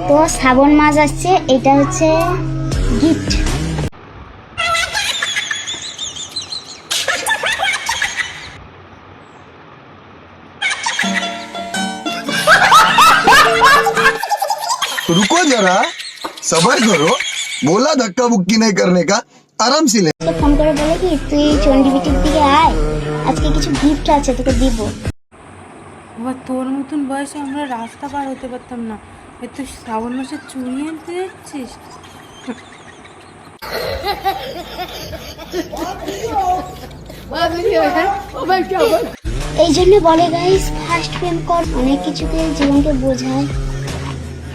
তো শ্রাবণ মাস আসছে, এটা হচ্ছে গিফট। रुको जरा सबर करो बोला धक्का मुक्की नहीं करने का आराम से ले ফোন করে বলে কি তুই চন্ডিবিটির দিকে আয়, আজকে কিছু গিফট আছে তোকে দিব। বাবা তোর মতন বয়সে আমরা রাস্তা পার হতে পারতাম না, এ তুই শ্রাবণ মাসে চুড়ি আনতে যাচ্ছিস? এই জন্য বলে গাইস ফার্স্ট প্রেম কর, অনেক কিছুতে জীবনকে বোঝায়।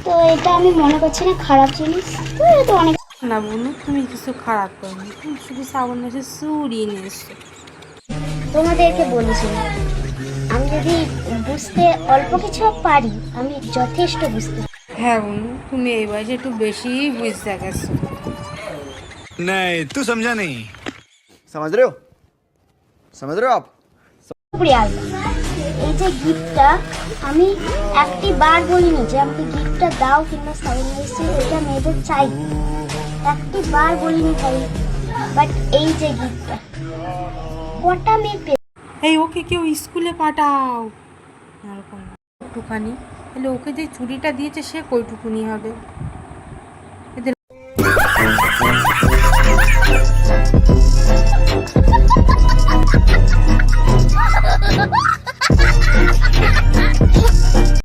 তো এটা আমি মনে করছি না খারাপ জিনিস, তো এটা অনেক। না বোনু, তুমি কিছু খারাপ করনি, তুমি শুধু শ্রাবণ মাসে চুড়ি নিয়ে এসছো। তোমাদেরকে বলেছি আমি যদি বুঝতে অল্প কিছু পারি, আমি যথেষ্ট বুঝতে। হ্যাঁ বোনু, তুমি এই বয়সে একটু বেশি বুঝতে গেছো। नहीं तू समझा नहीं। समझ रहे हो आप এই যে গিফটটা আমি একটি বার বলিনি যে আমাকে গিফটটা দাও কিংবা শ্রাবণ মাসে এটা মেয়েদের চাই, একটি বার বলিনি ভাই। বাট এই যে গিফটটা কটা মেয়ে এই ওকে কেউ স্কুলে পাঠাও এরকম একটুখানি, তাহলে ওকে যে চুড়িটা দিয়েছে সে কইটুকুনি হবে।